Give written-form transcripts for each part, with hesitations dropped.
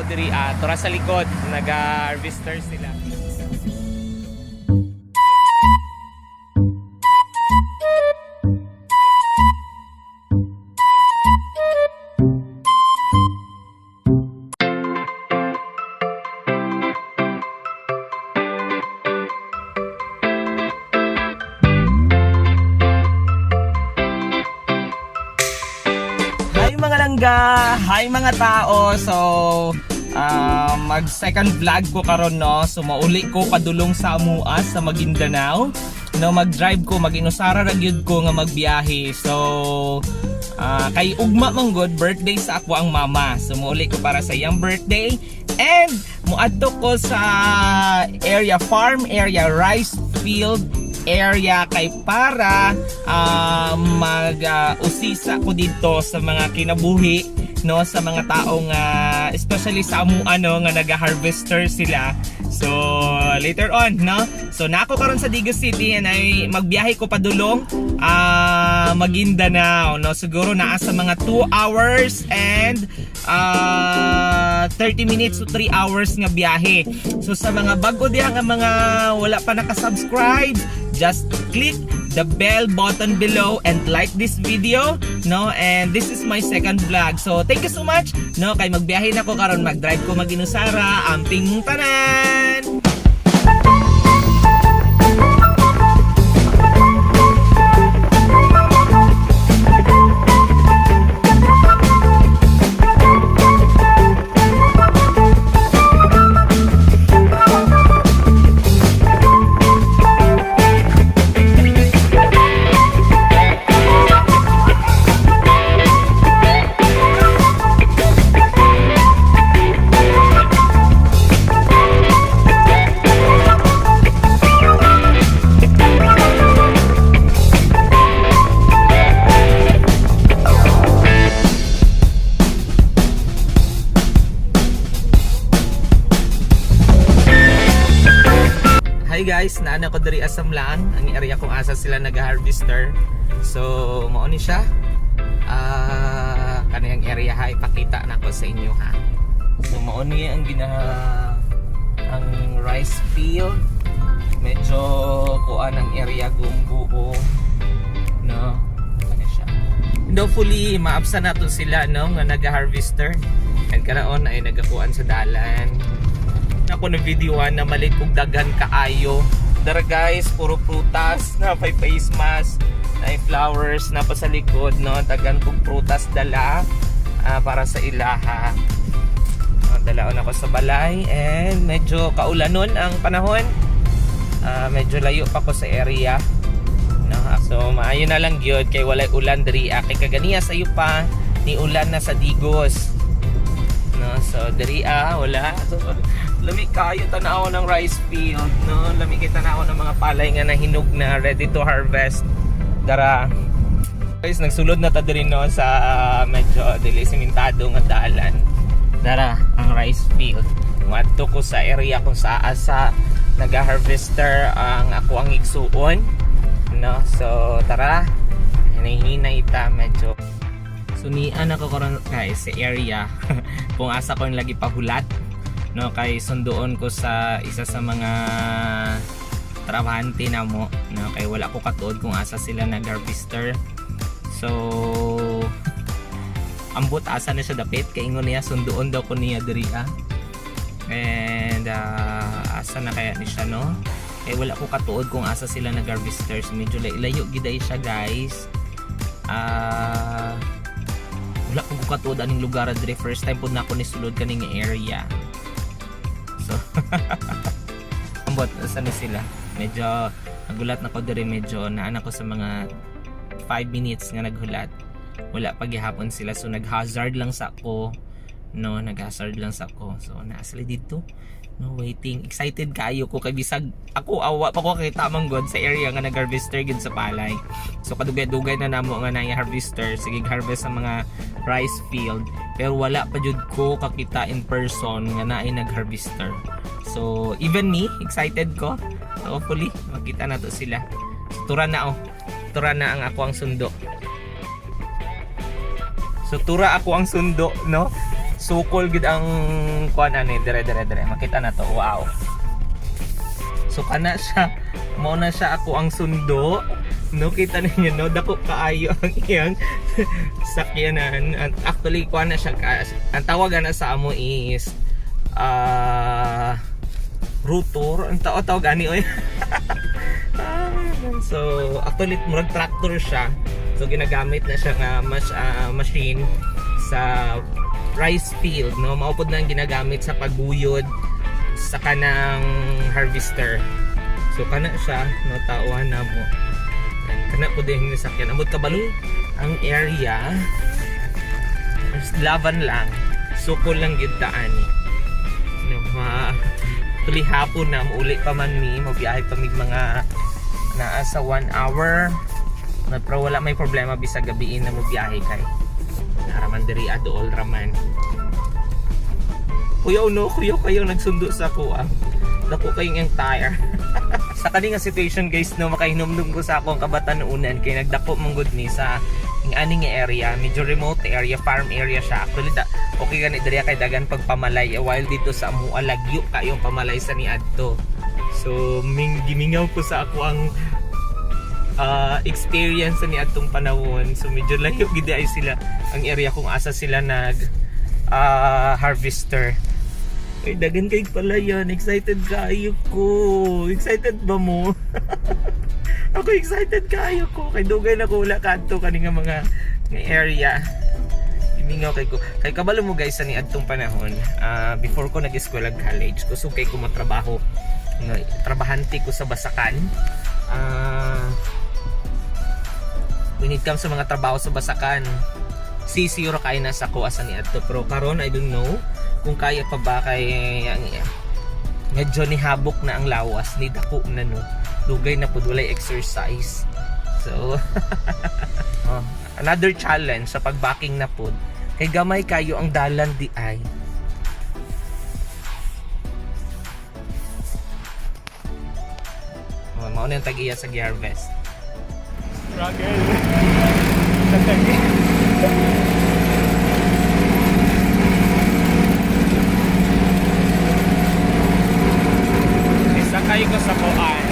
diri tura sa likod nag-harvester sila. Mga langga, hi mga tao. So mag second vlog ko karon no. So mauli ko padulong sa Amuas sa Maguindanao. No, mag-drive ko, mag-inusara ra gyud ko nga magbiyahe. So kay ugma man gud birthday sa ako ang mama. So mauli ko para sa iyang birthday and muadto ko sa area, farm area, rice field area kay para mag-usisa ko dito sa mga kinabuhi no, sa mga taong especially sa amuano nga nag-harvester sila. So later on no, so nako karon sa Digo City and ay magbiyahe ko padulong Maguindanao no, siguro naa sa mga 2 hours and 30 minutes to 3 hours nga biyahe. So sa mga bago diha nga mga wala pa naka-subscribe, just click the bell button below and like this video no, and this is my second vlog. So thank you so much no, kay magbiyahe na ko karon, mag-drive ko mag-inusara amping mong tanan. Hi guys, naana ko diri Asamlaan, ang area kung asa sila nag-harvester. So mao ni siya. Kaniyang area ha, ipakita na ko sa inyo ha. So mao ni ang ang rice field. Medyo kuan ang area gumbuo no. Ano siya. Hopefully maabsa na to sila no nga nag-harvester. And karaon ay nagakuan sa dalan. Ako na videoan na malit kong daghan kaayo. Dara guys, puro prutas na may face mask, na flowers na pa sa likod no, daghan kong prutas dala para sa ilaha. Dalaon ako sa balay and medyo kaulanon ang panahon. Medyo layo pa ko sa area no, so maayo na lang gyud kay walay ulan diri kay kaganiya sayo pa ni ulan na sa Digos no. So diri wala. So lami kayo tanaw ng rice field no, lami kay tanaw ng mga palay nga nahinog na ready to harvest. Dara guys, nagsulod na ta diri no sa medyo dili simentado nga dalan. Dara ang rice field. Ngadto ko sa area kung saa sa nag-harvester ang ako ang igsuon no. So tara, hinahinay ta medyo. So nian ako karon guys sa area kung asa ko lagi pahulat no, kay sunduon ko sa isa sa mga trabahante na mo no, kay wala ko katuod kung asa sila nag-harvester. So ambot asa na siya dapit kay ingon niya sunduon daw ko niya diri and asa na kaya ni siya no, kay wala ko katuod kung asa sila nag-harvester. So medyo layo giday siya guys. Wala ko katuod aning lugar diri, first time pud na ako ni sulod kaning area. So ambot asa na sila, medyo nagulat na ko diri, medyo naan ako sa mga 5 minutes nga naghulat, wala pa gihapon sila. So nag-hazard lang sa ako no, nag-hazard lang sa ako. So naasli dito no, waiting, excited kayo ko kay bisag ako awa pa ko kay tamang god sa area nga nag-harvester gid sa palay. So kadugay-dugay na namo nga na-harvester, sige harvest sa mga rice field, pero wala pa jud ko kakita in person nga naay nag-harvester. So even me excited ko, so hopefully makita na to sila. Tura na tura na ang ako ang sundo. So tura ako ang sundo no, sukol gid ang kuan ani dire makita na to. Wow. So kana siya, mao na siya ako ang sundo. No, kita ninyo no, dako kaayo ang iyang sakyanan. And actually kuan na siya, ang tawag na sa amo is rotor, ang tawag ani oy. So actually murag tractor siya. So ginagamit na siya nga machine sa rice field, no, maupod na ang ginagamit sa pagbuyod sa kanang harvester. So kana siya, no, tauhan na mo. Kana po din yung sakyan. Amot kabalo ang area. Laban lang. Sukol lang gid taani. No, tuloy hapon na uli pa man mi, mabiyahe pa mig mga naa sa 1 hour. Pero wala may problema bisag gabiin na mabiyahe kay. Naraman diri adool raman. Kuya no, kuya kayo nagsundo sa kuha. Dako kayong entire. Sa kaning situation guys, no, makahinomdum ko sa akong kabatanunan kay nagdako manggod ni sa aning area, medyo remote area, farm area siya. Actually okay gani diri kay dagan pagpamalay, while dito sa Amua lagyo kayong pamalay sa niadto. So gimingaw ko sa ako ang experience sa niadtong panahon. So medyo layo gid ay sila ang area kung asa sila nag harvester. Ay, dagan kay pala yan. Excited kayo ko. Excited ba mo? Ako excited kayo ko. Kay dugay na ko wala kanto kaning mga area. Imingaw kay ko. Kay kabalo mo guys sa niadtong panahon. Before ko nag-eskwela college, kusog kay ko matrabaho. Trabahante ko sa Basakan. When it comes sa mga trabaho sa Basakan, sisiro kay na sa kuha sa niadto. Pero karon I don't know kung kaya pa ba kay medyo ni habok na ang lawas ni dako na no, dugay na pud walay exercise. So another challenge sa pagbaking na pud kay gamay kayo ang dalan di ay. Mao na yung tag-iya sa harvest. Struggle. Sakay ko sa kuan.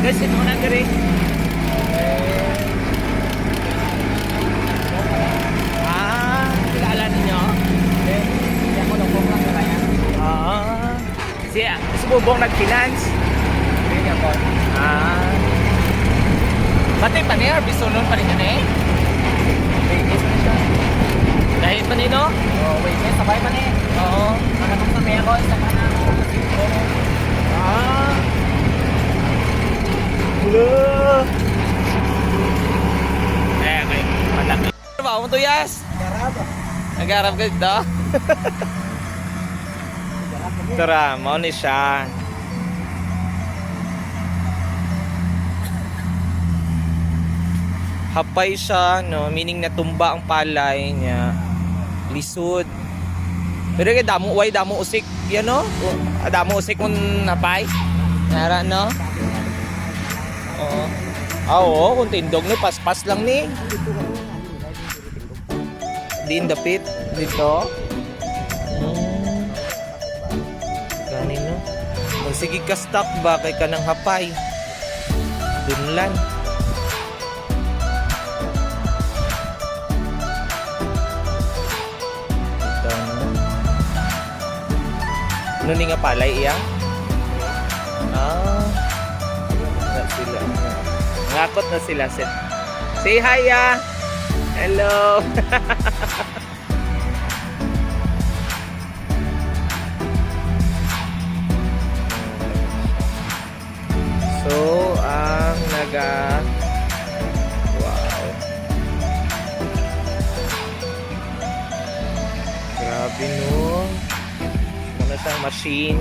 Guys, ito na diri. Kilala ninyo? Hindi ako nagpong lang kaya. Si Bubong nag-finance. Hindi ako. Batay pa niya, bisulon pa rin yun eh. Waitlist na siya. Dahil pa nino? Oo, waitlist. Sabay pa niya. Oo. Nakatong sa meron, sa kanang Hello! Okay. Malaki. Ano ba? Ano to, Yas? Nag-arap ka dito? Tara, mo ni siya. Hapay siya, no? Meaning natumba ang palay niya. Lisod. Pero kay damo, way damo usik, yan no? Damo usik kung napay. Nara, no? Oo. Oo, kung tindog no, paspas lang ni. Din dapit dito. Kanino? Kung sige ka stop ba kay kanang hapay. Dunlan. Ito no. Ano ni nga palay iya? Na sila. Ngakot na sila. Say hi ya. Hello. So, ang wow. Grabe no. Ano siyang machine.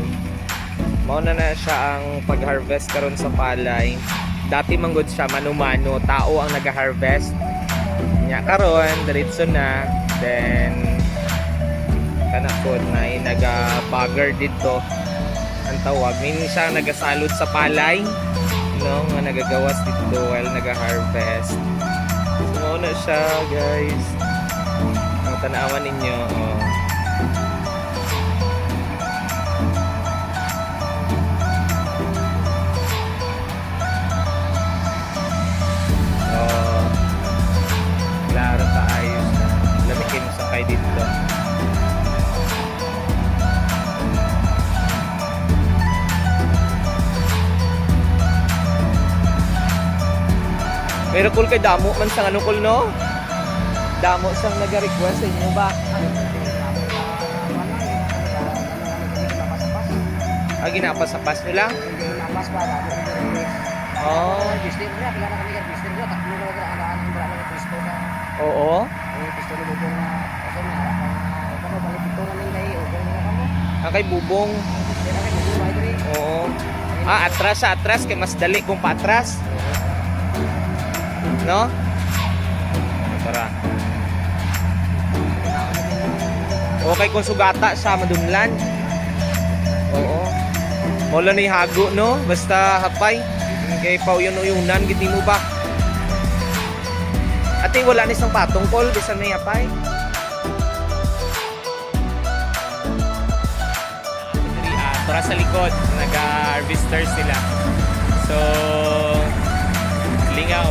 Mauna na siya ang pag-harvest karon sa palay. Dati manggod siya mano-mano, tao ang nag-harvest. Nya karon diretso na, then kana pod may naga-bagger dito. Ang tawag, minsan nagasalod sa palay, no, nga nagagawas dito while naga-harvest. So, na siya, guys. Ang tanawan ninyo, oh. Oh. Klaro ka ayos na. Lamikin mo sakay dito. Pero kung kay damo man sa ano kul, no? Damo sang nag-request sa inyo ba? Ah, ginapas-apas nyo lang? Oh. Oo. Ah, kay Bubong. Oo. Ah, atras sa atras kay mas dali kung paatras. No? Tara. Okay kung sugata sa madunlan. Oo. Mula ni hago, no? Basta hapay. Kay pau yun uyunan gid mo ba? Ate wala ni sang patong kol bisan may hapay. Tara sa likod, nag-harvester sila. So, lingaw.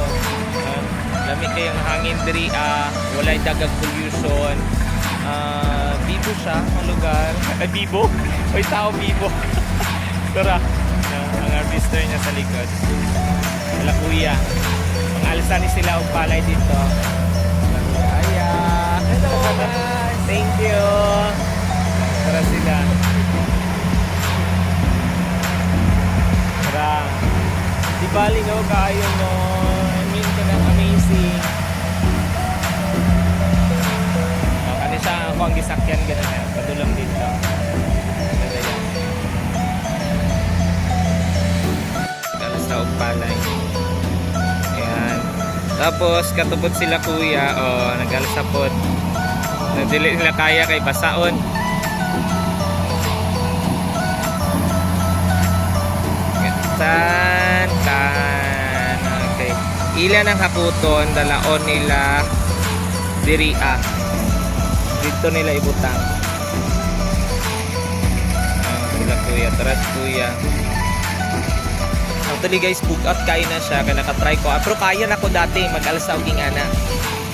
Lamig kayong hangin diri, walay dagag pollution. Bibo siya ang lugar. Ay, bibo? Ay, tao bibo. Tara, ang harvester niya sa likod. Wala kuya. Mga alsa ni sila og palay dito. Aya. Hello guys. Thank you. Tara sila. Tara. Di bali no, kayo no. Amazing. Ano siya, ako ang gisakyan gano'n na. Padulang dito. Ganda yan. Galas na palay. Ayan. Tapos, katubot sila kuya. O, nagalasapot. Nadili nila kaya kay basaon. Tan. Okay. Ilan ang haputon, dalaon nila diria. Dito nila ibutang. Sila kuya, tarat kuya. Actually guys, book out kaya na siya, kaya nakatry ko. Pero kaya na ko dati, mag-alsa o gingana.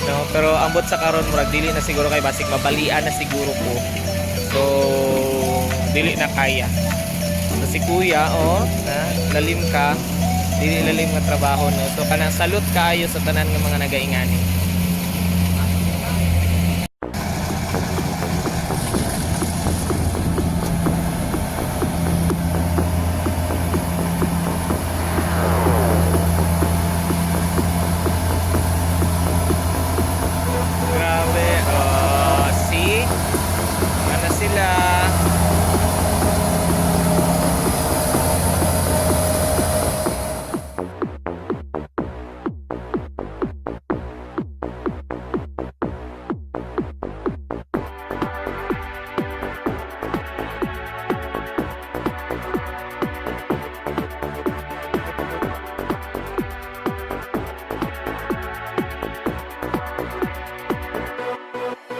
No? Pero ambot sa karon murag dili na siguro kay basig mabalian na siguro ko. So, dili na kaya. So si kuya, oh, na, lalim ka. Dili lalim nga trabaho, no? So kanang salute kaayo sa tanan nga mga nagaingani.